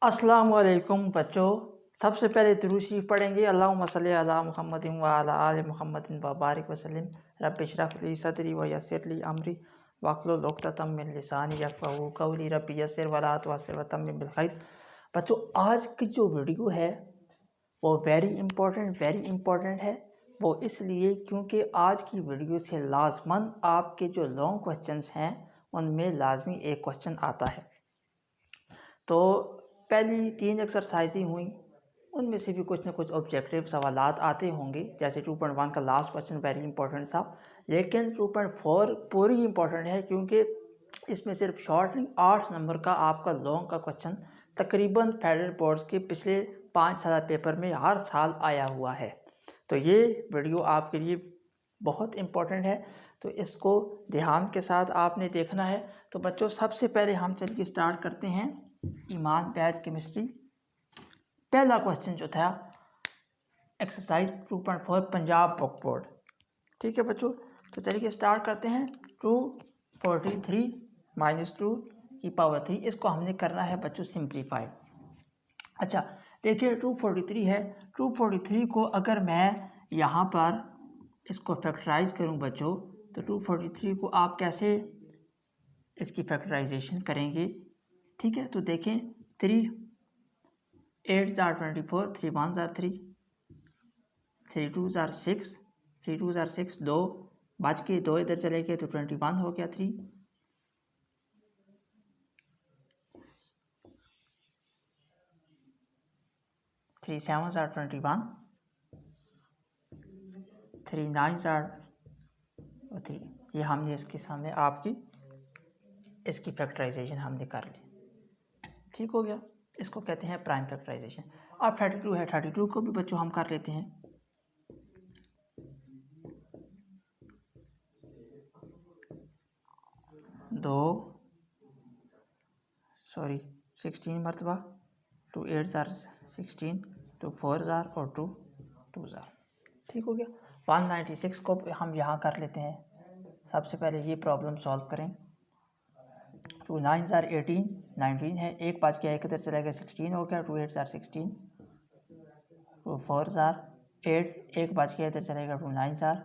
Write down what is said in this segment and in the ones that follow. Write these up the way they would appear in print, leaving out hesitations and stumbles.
अस्सलाम वालेकुम बच्चों। सबसे पहले दुरूद शरीफ पढ़ेंगे। अल्लाहुम्मा सल्ली अला मुहम्मदिन व अला आलि मुहम्मदिन व बारिक वसल्लिम। रब्बि इश्रह ली सदरी व यस्सिर ली अमरी वहलुल उक़दतम मिन लिसानी यफ़क़हू क़ौली। रब्बि यस्सिर व ला तुअस्सिर व तम्मिम बिल खैर। बच्चों, आज की जो वीडियो है वो वेरी इम्पोर्टेंट है। वो इसलिए क्योंकि आज की वीडियो से लाजमन आपके जो लॉन्ग क्वेश्चंस हैं उनमें लाजमी एक क्वेश्चन आता है। तो पहली 3 एक्सरसाइजें हुई, उनमें से भी कुछ ना कुछ ऑब्जेक्टिव सवालात आते होंगे। जैसे 2.1 का लास्ट क्वेश्चन वेरी इंपॉर्टेंट था, लेकिन 2.4 पूरी इंपॉर्टेंट है क्योंकि इसमें सिर्फ शॉर्ट नहीं 8 नंबर का आपका लॉन्ग का क्वेश्चन तकरीबन फेडरल बोर्ड्स के पिछले 5 साल पेपर में हर साल आया हुआ है। तो ये वीडियो आपके लिए बहुत इम्पोर्टेंट है, तो इसको ध्यान के साथ आपने देखना है। तो बच्चों, सबसे पहले हम चलिए स्टार्ट करते हैं ईमान बैच केमिस्ट्री। पहला क्वेश्चन जो था एक्सरसाइज 2.4 पंजाब बुक बोर्ड। ठीक है बच्चों, तो चलिए स्टार्ट करते हैं। 243 - 2 की पावर 3, इसको हमने करना है बच्चों सिंप्लीफाई। अच्छा देखिए, 243 है। 243 को अगर मैं यहाँ पर इसको फैक्टराइज करूँ बच्चों, तो 243 को आप कैसे इसकी फैक्टराइजेशन करेंगे? ठीक है, तो देखें 3 8 जार 24, 3 1 जार 3, 3 2 जार 6, 3 2 जार 6, 2 बच के 2 इधर चले गए तो 21 हो गया। 3 7 जार 21, 3 9 जार 3। ये हमने इसके सामने आपकी इसकी फैक्टराइजेशन हमने कर ली। ठीक हो गया, इसको कहते हैं प्राइम फैक्टराइजेशन। अब 32 है, 32 को भी बच्चों हम कर लेते हैं। 16 मरतबा, 2 8 जार 16, 2 4 जार और 2 2 जार। ठीक हो गया। 196 को हम यहाँ कर लेते हैं। सबसे पहले ये प्रॉब्लम सॉल्व करें। 2 9 जार 18, 19 है, एक बच गया, एक इधर चला गया, 16 हो गया। 2 8 जार 16, 2 4 जार 8, एक बच गया, इधर चलेगा, 2 9 जार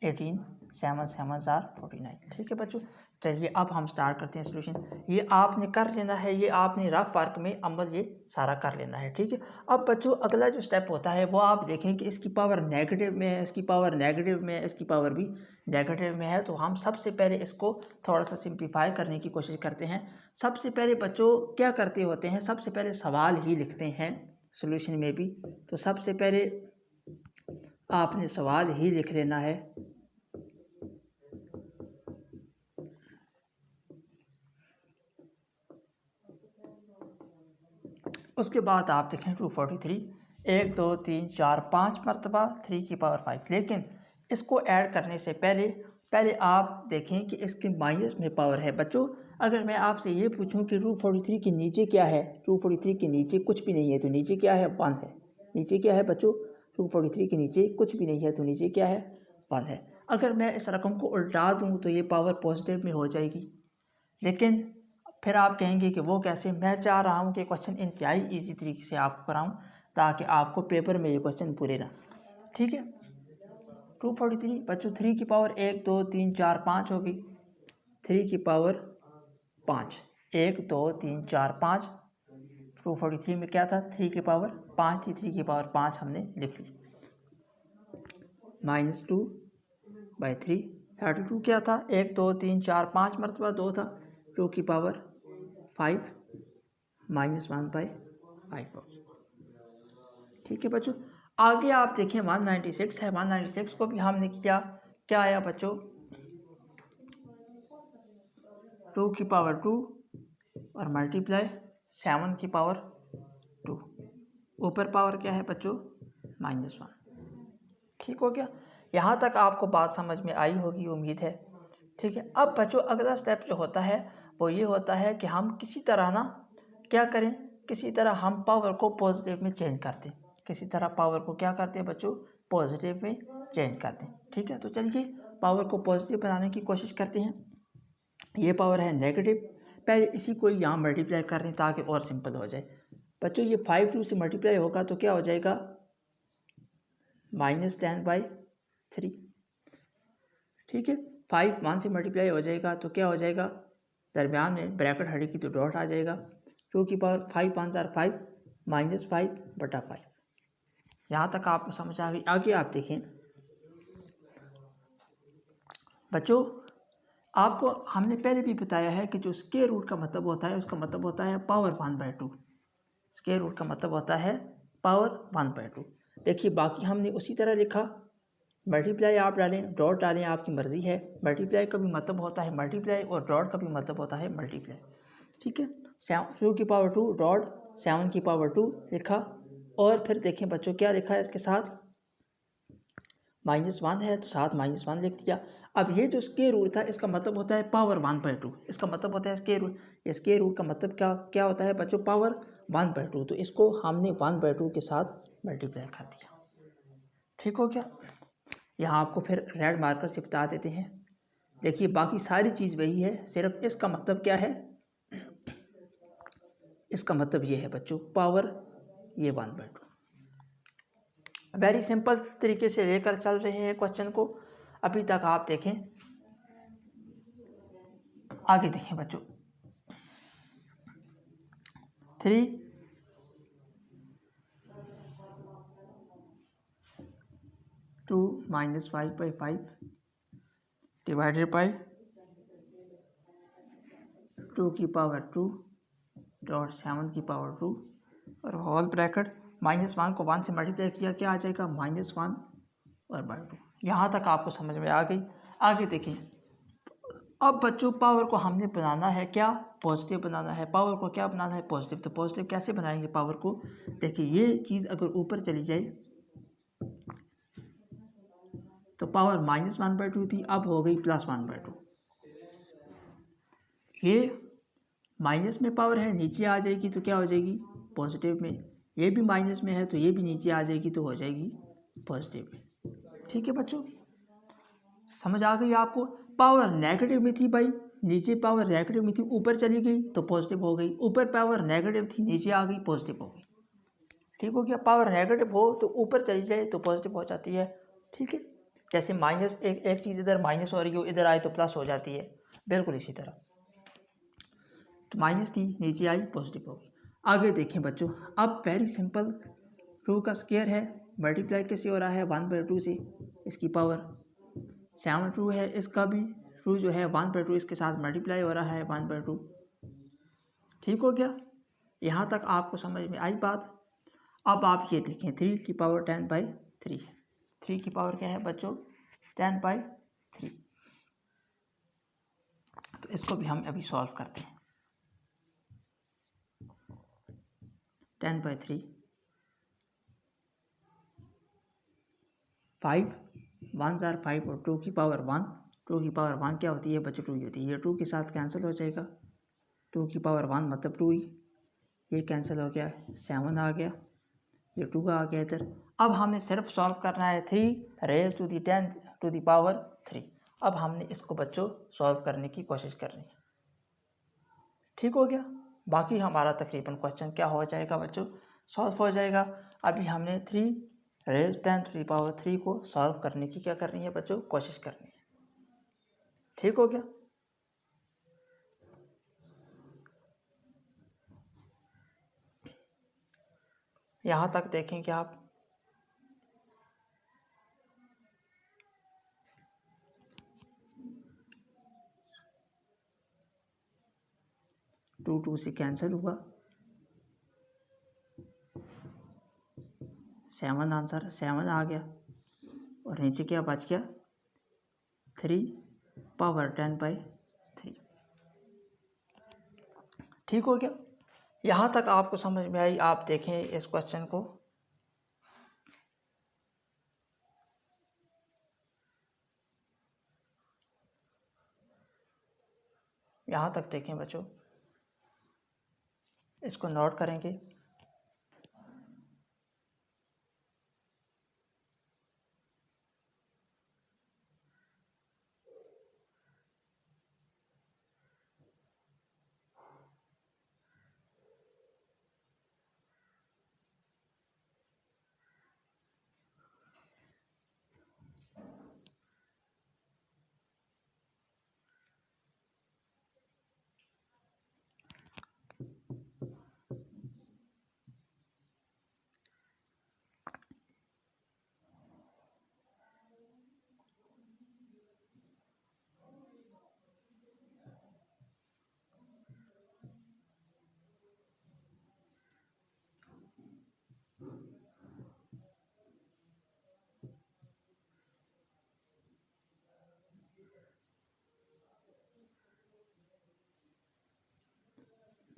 18, 7 7 जार 49। ठीक है बच्चों, चलिए अब हम स्टार्ट करते हैं सोल्यूशन। ये आपने कर लेना है, ये आपने रफ वर्क में अमल ये सारा कर लेना है। ठीक है, अब बच्चों अगला जो स्टेप होता है वो आप देखें कि इसकी पावर नेगेटिव में है, इसकी पावर नेगेटिव में है, इसकी पावर भी नेगेटिव में है। तो हम सबसे पहले इसको थोड़ा सा सिंप्लीफाई करने की कोशिश करते हैं। सबसे पहले बच्चों क्या करते होते हैं, सबसे पहले सवाल ही लिखते हैं सोल्यूशन में भी। तो सबसे पहले आपने सवाल ही लिख लेना है। उसके बाद आप देखें 243, 1 2 3 4 5 मरतबा 3 की पावर 5। लेकिन इसको ऐड करने से पहले आप देखें कि इसके माइनस में पावर है। बच्चों, अगर मैं आपसे ये पूछूं कि 243 के नीचे क्या है, 243 के नीचे कुछ भी नहीं है, तो नीचे क्या है? 1 है। नीचे क्या है बच्चों? 243 के नीचे कुछ भी नहीं है, तो नीचे क्या है? 1 है। अगर मैं इस रकम को उल्टा दूँ तो ये पावर पॉजिटिव में हो जाएगी। लेकिन फिर आप कहेंगे कि वो कैसे? मैं चाह रहा हूँ कि क्वेश्चन इंतहाई ईजी तरीके से आपको कराऊँ ताकि आपको पेपर में ये क्वेश्चन पूरे ना। ठीक है, 243 बच्चों 3 की पावर 1 2 3 4 5 होगी। 3 की पावर 5, 1 2 3 4 5। 243 में क्या था? 3 की पावर 5 थी, 3 की पावर 5 हमने लिख ली। -2/3। 32 क्या था? 1 2 3 4 5 मरतबा 2 था, 2 की पावर 5 -1/5। ठीक है बच्चों, आगे आप देखें 196 है। 196 को भी हमने किया, क्या आया बच्चों? 2 की पावर 2 और मल्टीप्लाई 7 की पावर 2। ऊपर पावर क्या है बच्चों? -1। ठीक हो गया, यहाँ तक आपको बात समझ में आई होगी उम्मीद है। ठीक है, अब बच्चों अगला स्टेप जो होता है वो ये होता है कि हम किसी तरह ना क्या करें, किसी तरह हम पावर को पॉजिटिव में चेंज कर दें। किसी तरह पावर को क्या करते हैं बच्चों? पॉजिटिव में चेंज कर दें। ठीक है, तो चलिए पावर को पॉजिटिव बनाने की कोशिश करते हैं। ये पावर है नेगेटिव, पहले इसी को यहाँ मल्टीप्लाई कर रहे हैं ताकि और सिंपल हो जाए। बच्चों ये 5 2 से मल्टीप्लाई होगा तो क्या हो जाएगा, -10/3। ठीक है, 5 1 से मल्टीप्लाई हो जाएगा तो क्या हो जाएगा, दरमियान में ब्रैकेट हटेगी तो डॉट आ जाएगा। 2 की पावर 5 5 5 -5/5। यहाँ तक आपको समझ आ गई। आगे आप देखें बच्चों, आपको हमने पहले भी बताया है कि जो स्क्वायर रूट का मतलब होता है उसका मतलब होता है पावर 1/2। स्क्वायर रूट का मतलब होता है पावर 1/2। देखिए बाकी हमने उसी तरह लिखा, मल्टीप्लाई आप डालें डॉट डालें आपकी मर्ज़ी है। मल्टीप्लाई का भी मतलब होता है मल्टीप्लाई और डॉट का भी मतलब होता है मल्टीप्लाई। ठीक है, 2 की पावर 2 डॉट 7 की पावर 2 लिखा। और फिर देखें बच्चों क्या लिखा है इसके साथ, -1 है तो साथ -1 लिख दिया। अब ये जो स्क्वायर रूट था इसका मतलब होता है पावर 1/2। इसका मतलब होता है स्क्वायर रूट। ये स्क्वायर रूट का मतलब क्या होता है बच्चों, पावर 1/2। तो इसको हमने 1/2 के साथ मल्टीप्लाई कर दिया। ठीक हो गया। यहाँ आपको फिर रेड मार्कर से बता देते हैं। देखिए बाकी सारी चीज़ वही है, सिर्फ इसका मतलब क्या है, इसका मतलब ये है बच्चों पावर ये 1/2। वेरी सिंपल तरीके से लेकर चल रहे हैं क्वेश्चन को अभी तक। आप देखें आगे देखें बच्चों, 3 2 -5/5 डिवाइडेड बाई 2 की पावर 2 डॉट 7 की पावर 2 और होल ब्रैकेट -1 को 1 से मल्टीप्लाई किया, क्या आ जाएगा, -1 और /2। यहाँ तक आपको समझ में आ गई। आगे देखें, अब बच्चों पावर को हमने बनाना है क्या, पॉजिटिव बनाना है। पावर को क्या बनाना है, पॉजिटिव। तो पॉजिटिव कैसे बनाएंगे पावर को, देखिए ये चीज़ अगर ऊपर चली जाए तो पावर -1/2 थी, अब हो गई +1/2। ये माइनस में पावर है, नीचे आ जाएगी तो क्या हो जाएगी, पॉजिटिव में। ये भी माइनस में है तो ये भी नीचे आ जाएगी तो हो जाएगी पॉजिटिव में। ठीक है बच्चों, समझ आ गई आपको। पावर नेगेटिव में थी भाई, नीचे पावर नेगेटिव में थी, ऊपर चली गई तो पॉजिटिव हो गई। ऊपर पावर नेगेटिव थी, नीचे आ गई पॉजिटिव हो गई। ठीक हो गया। पावर नेगेटिव हो तो ऊपर चली जाए तो पॉजिटिव हो जाती है। ठीक है, जैसे माइनस एक चीज़ इधर माइनस हो रही हो, इधर आए तो प्लस हो जाती है, बिल्कुल इसी तरह। तो माइनस थी, नीचे आई पॉजिटिव हो गई। आगे देखें बच्चों, अब वेरी सिंपल, 2 का स्क्वायर है, मल्टीप्लाई कैसे हो रहा है 1/2 से, इसकी पावर 7 2 है, इसका भी 2 जो है 1/2 इसके साथ मल्टीप्लाई हो रहा है 1/2। ठीक हो गया, यहाँ तक आपको समझ में आई बात। अब आप ये देखें 3 की पावर 10/3। 3 की पावर क्या है बच्चों, 10/3। तो इसको भी हम अभी सॉल्व करते हैं। 10/3 5 1 जार 5 और 2 की पावर 1। 2 की पावर 1 क्या होती है बच्चों, 2 ही होती है। ये 2 के साथ कैंसिल हो जाएगा, 2 की पावर 1 मतलब 2 ही, ये कैंसिल हो गया, 7 आ गया, ये 2 आ गया इधर। अब हमें सिर्फ सॉल्व करना है 3 raise to the 10 to the power 3। अब हमने इसको बच्चों सॉल्व करने की कोशिश करनी है। ठीक हो गया, बाकी हमारा तकरीबन क्वेश्चन क्या हो जाएगा बच्चों, सॉल्व हो जाएगा। अभी हमने 3 रेज़ 10 टू दी पावर 3 को सॉल्व करने की क्या करनी है बच्चों, कोशिश करनी है। ठीक हो गया, यहाँ तक देखेंगे आप। टू 2 से कैंसिल हुआ, 7 आंसर 7 आ गया और नीचे क्या बच गया, 3 पावर 10/3। ठीक हो गया, यहाँ तक आपको समझ में आई। आप देखें इस क्वेश्चन को, यहाँ तक देखें बच्चों, इसको नोट करेंगे।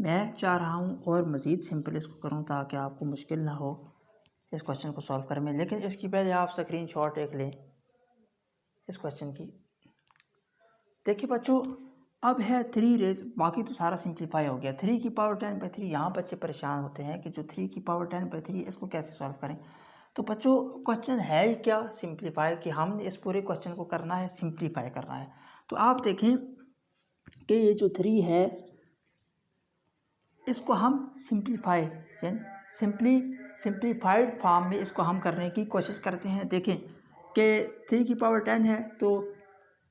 मैं चाह रहा हूँ और मज़ीद सिंपल इसको करूँ ताकि आपको मुश्किल ना हो इस क्वेश्चन को सॉल्व करने में, लेकिन इसकी पहले आप स्क्रीन शॉट एक लें इस क्वेश्चन की। देखिए बच्चों, अब है 3 रेज, बाकी तो सारा सिंप्लीफाई हो गया। 3 की पावर 10/3, यहाँ बच्चे परेशान होते हैं कि जो 3 की पावर 10/3 इसको कैसे सॉल्व करें। तो बच्चों क्वेश्चन है ही क्या, सिंप्लीफाई, कि हमने इस पूरे क्वेश्चन को करना है सिंप्लीफाई करना है। तो आप देखें कि ये जो 3 है इसको हम सिंप्लीफाई यानी सिंप्लीफाइड फॉर्म में इसको हम करने की कोशिश करते हैं। देखें कि 3 की पावर 10 है तो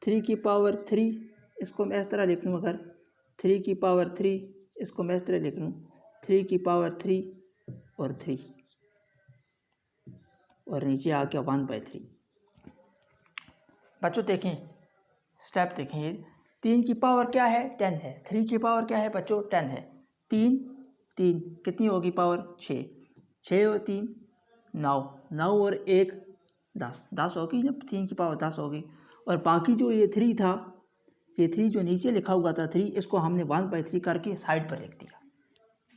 3 की पावर 3 इसको मैं इस तरह लिख लूँ, अगर 3 की पावर 3 इसको मैं इस तरह लिख लूँ, 3 की पावर 3 और 3 और नीचे आ गया 1/3। बच्चों देखें स्टेप देखें, ये 3 की पावर क्या है 10 है, 3 की पावर क्या है बच्चों 10 है, 3 3 कितनी होगी पावर 6, 6 और 3 9, 9 और 1 10, 10 होगी, जब 3 की पावर 10 होगी। और बाकी जो ये 3 था, ये 3 जो नीचे लिखा हुआ था 3, इसको हमने 1/3 करके साइड पर रख दिया।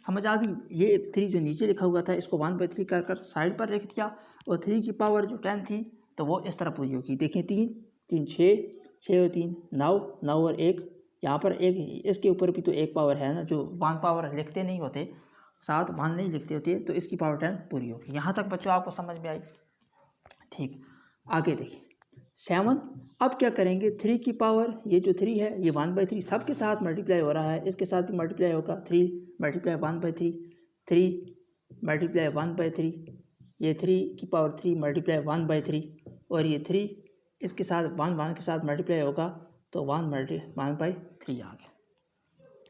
समझ आ गई? ये 3 जो नीचे लिखा हुआ था इसको 1/3 कर साइड पर रख दिया, और 3 की पावर जो 10 थी तो वो इस तरह पूरी होगी। देखें 3 3 6, 6 और 3 9, 9 और 1, यहाँ पर एक इसके ऊपर भी तो एक पावर है ना, जो 1 पावर लिखते नहीं होते, 7 1 नहीं लिखते होते, तो इसकी पावर 10 पूरी होगी। यहाँ तक बच्चों आपको समझ में आई? ठीक, आगे देखिए 7। अब क्या करेंगे, 3 की पावर ये जो 3 है ये 1/3 सबके साथ मल्टीप्लाई हो रहा है, इसके साथ भी मल्टीप्लाई होगा, 3 मल्टीप्लाई 1/3, 3 मल्टीप्लाई 1/3, ये 3 की पावर 3 मल्टीप्लाई 1/3, और ये 3 इसके साथ 1 के साथ मल्टीप्लाई होगा तो 1/3 आ गया।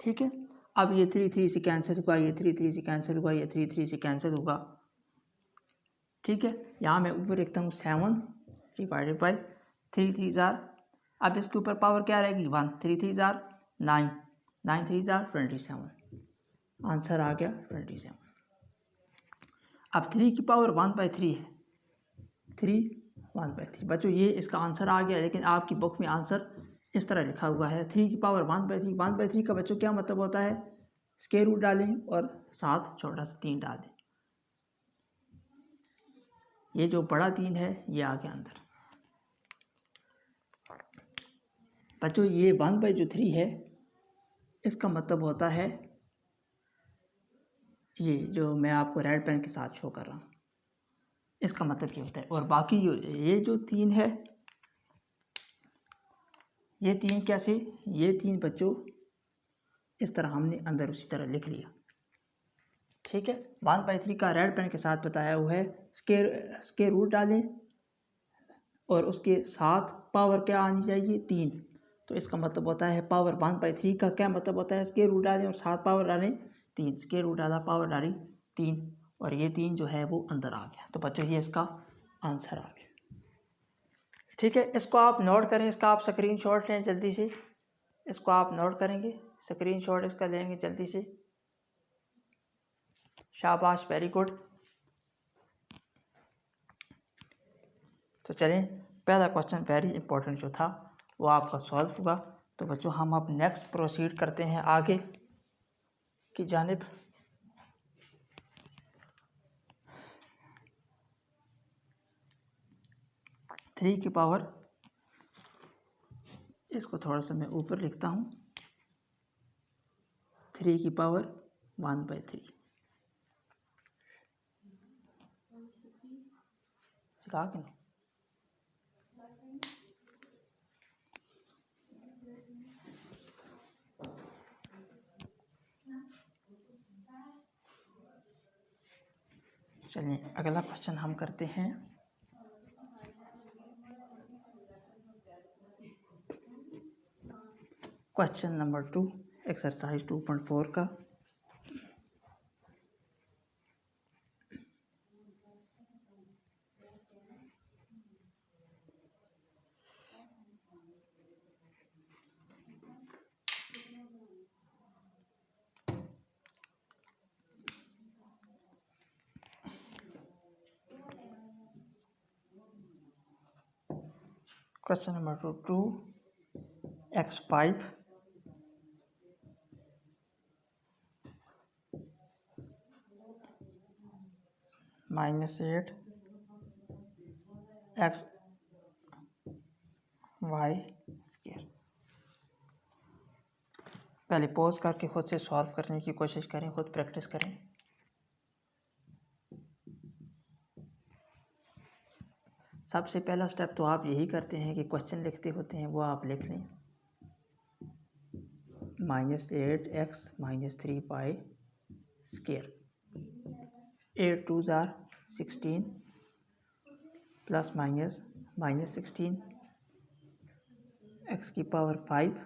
ठीक है, अब ये 3 3 से कैंसिल होगा, ये 3 3 से कैंसिल होगा, ये 3 3 से कैंसिल होगा। ठीक है, यहाँ मैं ऊपर लिखता हूँ 7 डिवाइडेड बाई 3 3 जार, अब इसके ऊपर पावर क्या रहेगी 1, 3 3 जार 9, 9 3 जार 27, आंसर आ गया 27। अब 3 की पावर 1/3 है, 3 1/3 बच्चों ये इसका आंसर आ गया, लेकिन आपकी बुक में आंसर इस तरह लिखा हुआ है 3 की पावर 1/3। 1/3 का बच्चों क्या मतलब होता है, स्क्वायर रूट डालें और साथ छोटा सा 3 डाल दें, ये जो बड़ा 3 है ये आ गया अंदर। बच्चों ये 1/3 है, इसका मतलब होता है ये जो मैं आपको रेड पेन के साथ शो कर रहा हूँ, इसका मतलब ये होता है। और बाकी ये जो 3 है, ये 3 कैसे, ये 3 बच्चों इस तरह हमने अंदर उसी तरह लिख लिया। ठीक है, 1/3 का रेड पेन के साथ बताया हुआ है, स्क्वायर रूट डालें और उसके साथ पावर क्या आनी चाहिए 3, तो इसका मतलब होता है पावर 1/3 का क्या मतलब होता है, स्क्वायर रूट डालें और साथ पावर डालें 3, स्क्वायर रूट डाला पावर डाली 3, और ये 3 जो है वो अंदर आ गया। तो बच्चों ये इसका आंसर आ गया। ठीक है, इसको आप नोट करें, इसका आप स्क्रीनशॉट लें जल्दी से, इसको आप नोट करेंगे, स्क्रीनशॉट इसका लेंगे जल्दी से, शाबाश वेरी गुड। तो चलें, पहला क्वेश्चन वेरी इंपॉर्टेंट जो था वो आपका सॉल्व हुआ। तो बच्चों हम अब नेक्स्ट प्रोसीड करते हैं आगे की जानिब। थ्री की पावर, इसको थोड़ा सा मैं ऊपर लिखता हूँ, 3 की पावर 1/3 कहा कि नहीं। चलिए अगला क्वेश्चन हम करते हैं। क्वेश्चन नंबर 2 एक्सरसाइज 2.4 का। Question number 2 x5 -8 x y square. पहले पॉज करके खुद से सॉल्व करने की कोशिश करें, खुद प्रैक्टिस करें। सबसे पहला स्टेप तो आप यही करते हैं कि क्वेश्चन लिखते होते हैं वो आप लिख लें। -8 एक्स -3 वाई स्क्वायर। 8 2 जार 16 प्लस माइनस -16 एक्स की पावर 5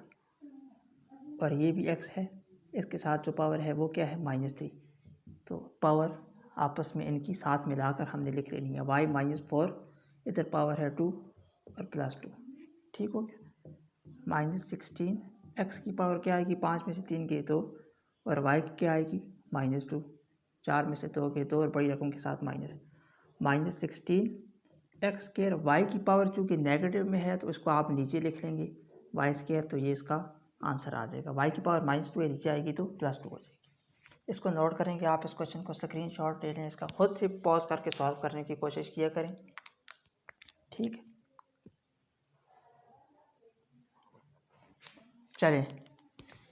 और ये भी एक्स है, इसके साथ जो पावर है वो क्या है -3। तो पावर आपस में इनकी साथ मिलाकर हमने लिख लेनी है। y -4 इधर पावर है 2 और +2। ठीक हो गया। -16 एक्स की पावर क्या आएगी, 5 में से 3 गए 2 और y क्या आएगी -2, 4 में से 2 गए 2 और बड़ी रकम के साथ -16 एक्स स्क्वायर। वाई की पावर चूँकि नेगेटिव में है तो इसको आप नीचे लिख लेंगे वाई स्क्वायर, तो ये इसका आंसर आ जाएगा। वाई की पावर -2 है, नीचे आएगी तो +2 हो जाएगी। इसको नोट करेंगे आप, इस क्वेश्चन को स्क्रीनशॉट ले लें, इसका खुद से पॉज करके सॉल्व करने की कोशिश किया करें। ठीक है, चलें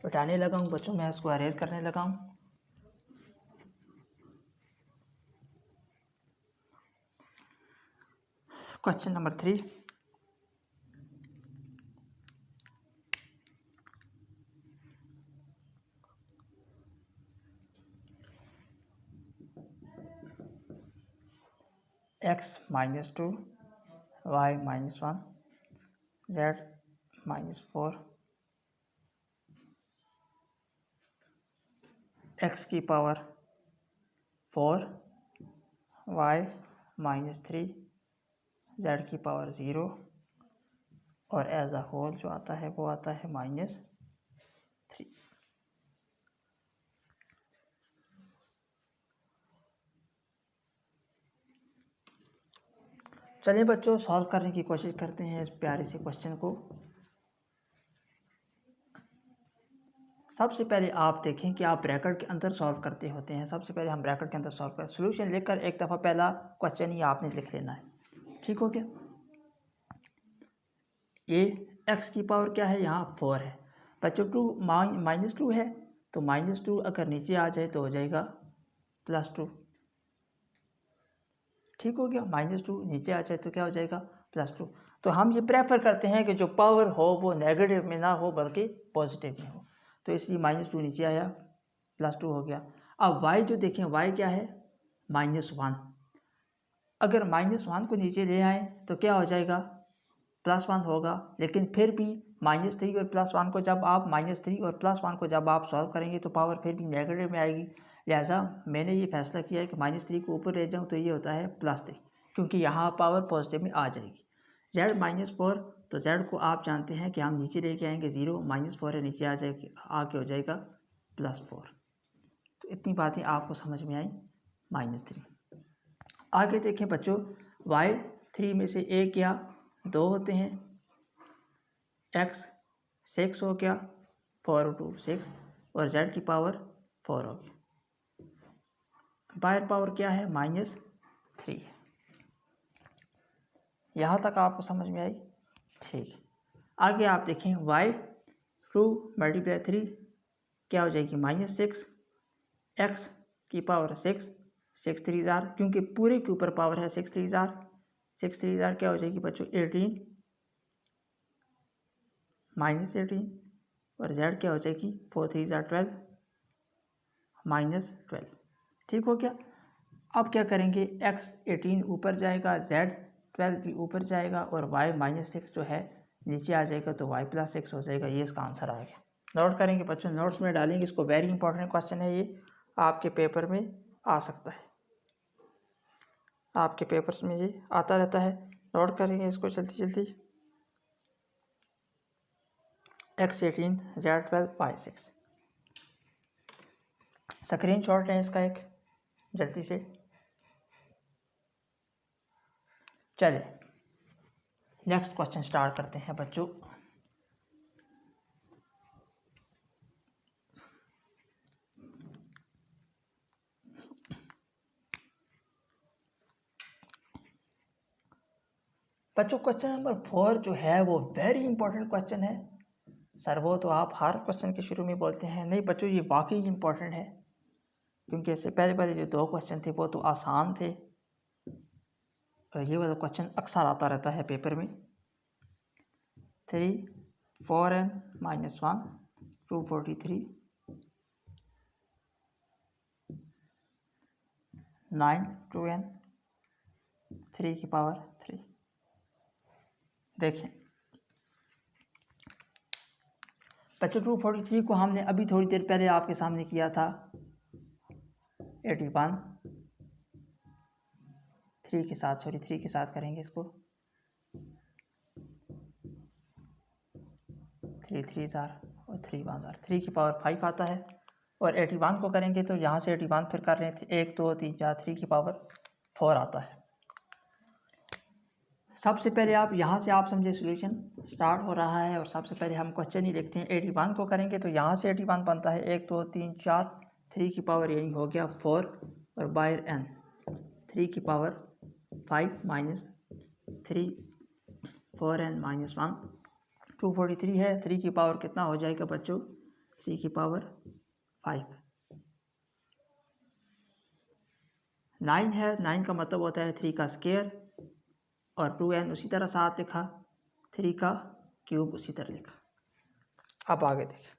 उठाने लगा हूँ बच्चों, मैं इसको अरेंज करने लगा हूँ। Question number 3, x -2 y -1 z -4 x की पावर 4 y -3 z की पावर 0 और एज अ होल जो आता है वो आता है -3। चलिए बच्चों सॉल्व करने की कोशिश करते हैं इस प्यारे से क्वेश्चन को। सबसे पहले आप देखें कि आप ब्रैकेट के अंदर सॉल्व करते होते हैं। सबसे पहले हम ब्रैकेट के अंदर सॉल्व करें। सॉल्यूशन लिखकर एक दफ़ा पहला क्वेश्चन ही आपने लिख लेना है। ठीक हो गया। ये x की पावर क्या है, यहाँ 4 है बच्चों। -2 है तो -2 अगर नीचे आ जाए तो हो जाएगा +2। ठीक हो गया। -2 नीचे आ जाए तो क्या हो जाएगा +2। तो हम ये प्रेफर करते हैं कि जो पावर हो वो नेगेटिव में ना हो बल्कि पॉजिटिव में हो, तो इसलिए -2 नीचे आया, +2 हो गया। अब y जो देखें, y क्या है -1। अगर -1 को नीचे ले आए तो क्या हो जाएगा +1 होगा, लेकिन फिर भी -3 और +1 को जब आप -3 और +1 को जब आप सॉल्व करेंगे तो पावर फिर भी नेगेटिव में आएगी। लिहाजा मैंने ये फैसला किया है कि -3 को ऊपर ले जाऊँ तो ये होता है +3, क्योंकि यहाँ पावर पॉजिटिव में आ जाएगी। z -4 तो z को आप जानते हैं कि हम नीचे लेके आएंगे 0, -4 है नीचे आ जाएगी, आके हो जाएगा +4। तो इतनी बातें आपको समझ में आई। -3 आगे देखें बच्चों, y3 में से एक या 2 होते हैं, x 6 हो गया, 4 2 6 और z की पावर 4 हो गया। बाहर पावर क्या है -3 है। यहाँ तक आपको समझ में आई। ठीक, आगे आप देखें y2 × 3 क्या हो जाएगी -6 x की पावर 6 6 3 जार, क्योंकि पूरे के ऊपर पावर है 6 3 जार, 6 3 जार क्या हो जाएगी बच्चों 18 -18 और z क्या हो जाएगी 4 3 जार 12 -12। ठीक हो गया। अब क्या करेंगे, x 18 ऊपर जाएगा, z 12 भी ऊपर जाएगा और y -6 जो है नीचे आ जाएगा, तो y +6 हो जाएगा। ये इसका आंसर आ गया। नोट करेंगे बच्चों, नोट्स में डालेंगे इसको, वेरी इंपॉर्टेंट क्वेश्चन है ये, आपके पेपर में आ सकता है, आपके पेपर्स में ये आता रहता है। नोट करेंगे इसको जल्दी जल्दी। x 18 z 12 y 6। Screen shot है इसका एक, जल्दी से। चले नेक्स्ट क्वेश्चन स्टार्ट करते हैं बच्चों। बच्चों क्वेश्चन नंबर 4 जो है वो वेरी इंपॉर्टेंट क्वेश्चन है। सर वो तो आप हर क्वेश्चन के शुरू में बोलते हैं। नहीं बच्चों, ये वाकई इंपॉर्टेंट है, क्योंकि इससे पहले पहले जो 2 क्वेश्चन थे वो तो आसान थे, और ये वाला क्वेश्चन अक्सर आता रहता है पेपर में। 3 4n - 1 243 9 2n 3 की पावर 3। देखें बच्चों 243 को हमने अभी थोड़ी देर पहले आपके सामने किया था 81 3 के साथ करेंगे इसको। 3 3 और 3 1 3 की पावर 5 आता है। और 81 को करेंगे तो यहाँ से 81 फिर कर रहे थे 1 2 3 4 3 की पावर 4 आता है। सबसे पहले आप यहाँ से आप समझे सोल्यूशन स्टार्ट हो रहा है, और सबसे पहले हम क्वेश्चन ही देखते हैं। 81 को करेंगे तो यहाँ से 81 बनता है 1 2 3 4 3 की पावर यानी हो गया 4, और बाय n 3 की पावर 5 माइनस 3 4n - 1 243 है। 3 की पावर कितना हो जाएगा बच्चों? 3 की पावर 5। 9 है, 9 का मतलब होता है 3 का स्क्वायर, और 2n उसी तरह साथ लिखा, 3 का क्यूब उसी तरह लिखा। अब आगे देखें,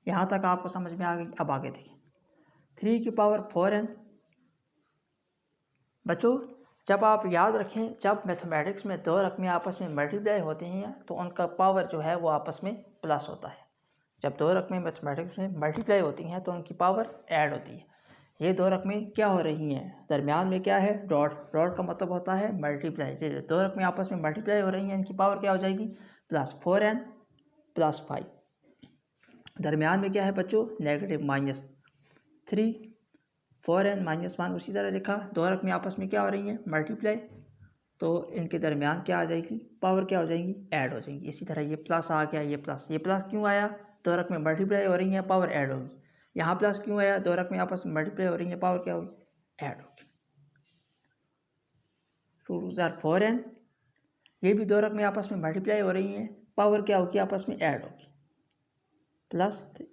यहाँ तक आपको समझ में आ गई। अब आगे देखें 3 की पावर 4n। बच्चों जब आप याद रखें, जब मैथमेटिक्स में 2 रकमें आपस में मल्टीप्लाई होती हैं तो उनका पावर जो है वो आपस में प्लस होता है। जब 2 रकमें मैथमेटिक्स में मल्टीप्लाई होती हैं तो उनकी पावर ऐड होती है। ये 2 रकमें क्या हो रही हैं? दरमियान में क्या है? डॉट। डॉट का मतलब होता है मल्टीप्लाई। ये 2 रकमें आपस में मल्टीप्लाई हो रही हैं, इनकी पावर क्या हो जाएगी? Plus 4n + 5। दरमियान में क्या है बच्चों? नेगेटिव -3 4n - 1 उसी तरह लिखा। 2 रकमें आपस में क्या हो रही हैं? मल्टीप्लाई। तो इनके दरमियान क्या आ जाएगी? पावर क्या हो जाएंगी? ऐड हो जाएंगी। इसी तरह ये प्लस आ गया, ये प्लस क्यों आया? 2 रकमें मल्टीप्लाई हो रही हैं, पावर ऐड होगी। यहाँ प्लस क्यों आया? 2 रकमें आपस में मल्टीप्लाई हो रही हैं, पावर क्या होगी? ऐड होगी। 2 2 4n, ये भी 2 रकमें आपस में मल्टीप्लाई हो रही हैं, पावर क्या होगी? आपस में ऐड होगी, +3।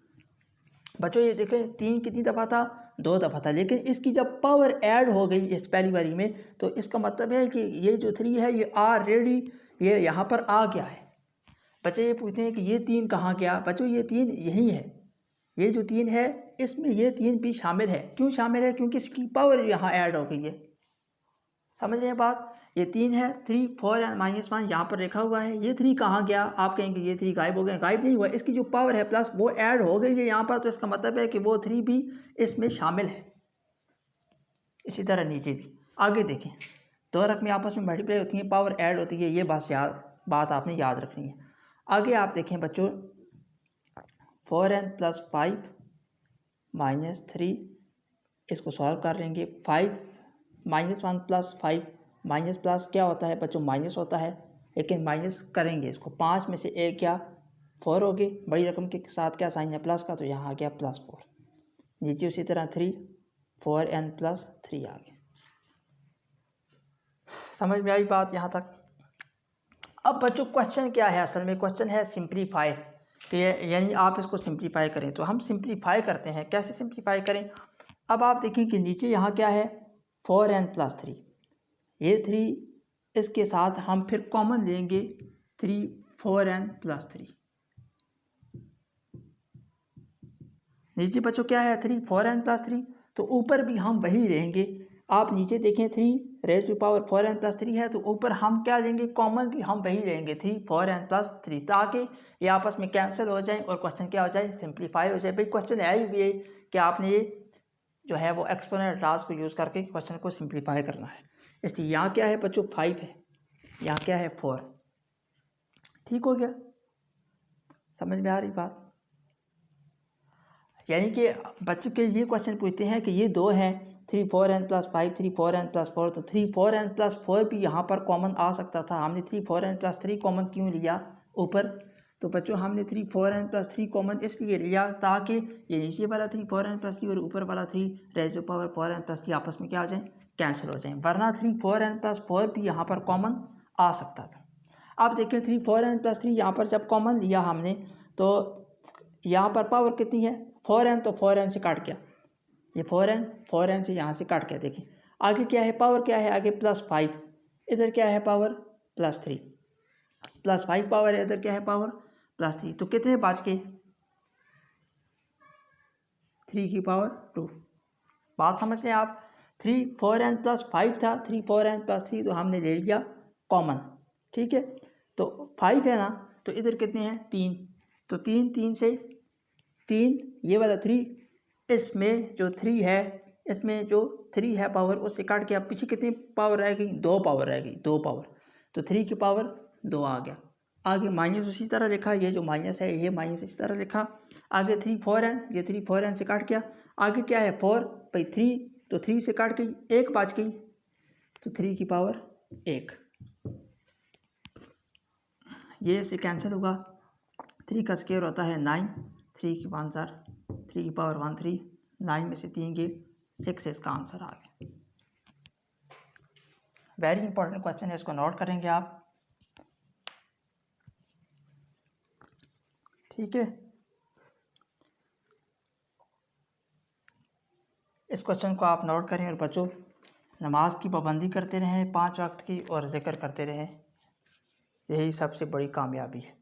बच्चों ये देखें 3 कितनी दफ़ा था? 2 दफ़ा था, लेकिन इसकी जब पावर ऐड हो गई इस पहली बारी में, तो इसका मतलब है कि ये जो 3 है ये ऑलरेडी ये यहाँ पर आ गया है। बच्चे ये पूछते हैं कि ये 3 कहाँ गया? बच्चों ये 3 यही है। ये जो 3 है इसमें ये 3 भी शामिल है। क्यों शामिल है? क्योंकि इसकी पावर यहाँ ऐड हो गई है। समझ रहे हैं बात? ये 3 है, 3 4n - 1 यहाँ पर लिखा हुआ है। ये 3 कहाँ गया? आप कहेंगे ये 3 गायब हो गए। गायब नहीं हुआ, इसकी जो पावर है प्लस वो ऐड हो गई है यहाँ पर, तो इसका मतलब है कि वो 3 भी इसमें शामिल है। इसी तरह नीचे भी आगे देखें, 2 रकमें आपस में मल्टीप्लाई होती हैं, पावर ऐड होती है। ये बात आपने याद रखनी है। आगे आप देखें बच्चों 4n + 5 - 3, इसको सॉल्व कर लेंगे। 5 -1 + 5 माइनस प्लस क्या होता है बच्चों? माइनस होता है, लेकिन माइनस करेंगे इसको। 5 में से 1 क्या? 4 हो गए। बड़ी रकम के साथ क्या साइन है? प्लस का, तो यहाँ आ गया +4। नीचे उसी तरह 3 4n + 3 आ गया। समझ में आई बात यहाँ तक? अब बच्चों क्वेश्चन क्या है? असल में क्वेश्चन है सिंप्लीफाई, यानी आप इसको सिंप्लीफाई करें। तो हम सिंप्लीफाई करते हैं। कैसे सिंप्लीफाई करें? अब आप देखें कि नीचे यहाँ क्या है? 4n + 3। ये 3 इसके साथ हम फिर कॉमन लेंगे 3 4n + 3। नीचे बच्चों क्या है? 3 4n + 3। तो ऊपर भी हम वही लेंगे। आप नीचे देखें 3 raised to power 4n + 3 है, तो ऊपर हम क्या लेंगे? कॉमन भी हम वही लेंगे 3 4n + 3, ताकि ये आपस में कैंसिल हो जाए और क्वेश्चन क्या हो जाए? सिंप्लीफाई हो जाए। भाई क्वेश्चन है ही ये कि आपने ये जो है वो एक्सपोनेंट लॉज को यूज़ करके क्वेश्चन को सिंप्लीफाई करना है। इसलिए यहाँ क्या है बच्चों? 5 है, यहाँ क्या है? 4। ठीक हो गया? समझ में आ रही बात? यानी कि बच्चों के ये क्वेश्चन पूछते हैं कि ये 2 हैं, 3 4n + 5 3 4n + 4, तो 3 4n + 4 भी यहाँ पर कॉमन आ सकता था। हमने 3 4n + 3 कॉमन क्यों लिया ऊपर? तो बच्चों हमने 3 4n + 3 कॉमन इसलिए लिया ताकि ये नीचे वाला 3 4n + 3 और ऊपर वाला 3 raised to power 4n + 3 आपस में क्या हो जाए? कैंसिल हो जाएं, वरना 3 4n + 4 भी यहाँ पर कॉमन आ सकता था। अब देखिए 3 4n + 3 यहाँ पर जब कॉमन लिया हमने तो यहाँ पर पावर कितनी है 4n, तो 4n से काट गया, ये 4n से यहाँ से काट गया। देखिए आगे क्या है, पावर क्या है आगे +5, इधर क्या है पावर +3, +5 पावर है, इधर क्या है पावर +3, तो कितने बच के 3 की पावर 2। बात समझ लें आप, 3 4n + 5 था, 3 4n + 3 तो हमने ले लिया कॉमन, ठीक है। तो 5 है ना, तो इधर कितने हैं 3, तो 3 से 3, ये वाला 3, इसमें जो 3 है, इसमें जो 3 है पावर उससे काट के अब पीछे कितनी पावर रह गई, 2 पावर रह गई, 2 पावर, तो 3 की पावर 2 आ गया। आगे माइनस उसी तरह लिखा, ये जो माइनस है ये माइनस इस तरह लिखा। आगे 3 4n, ये 3 4n से काट गया। आगे क्या है 4 भाई 3, तो 3 से काट गई, 1 बच गई, तो 3 की पावर 1, ये इससे कैंसिल होगा। 3 का स्क्वायर होता है 9, 3 की 1 जार, 3 की पावर 1 3, 9 में से 3 गए 6, इसका आंसर आ गया। वेरी इंपॉर्टेंट क्वेश्चन है, इसको नोट करेंगे आप, ठीक है। इस क्वेश्चन को आप नोट करें और बच्चों नमाज की पाबंदी करते रहें 5 वक्त की और जिक्र करते रहें, यही सबसे बड़ी कामयाबी है।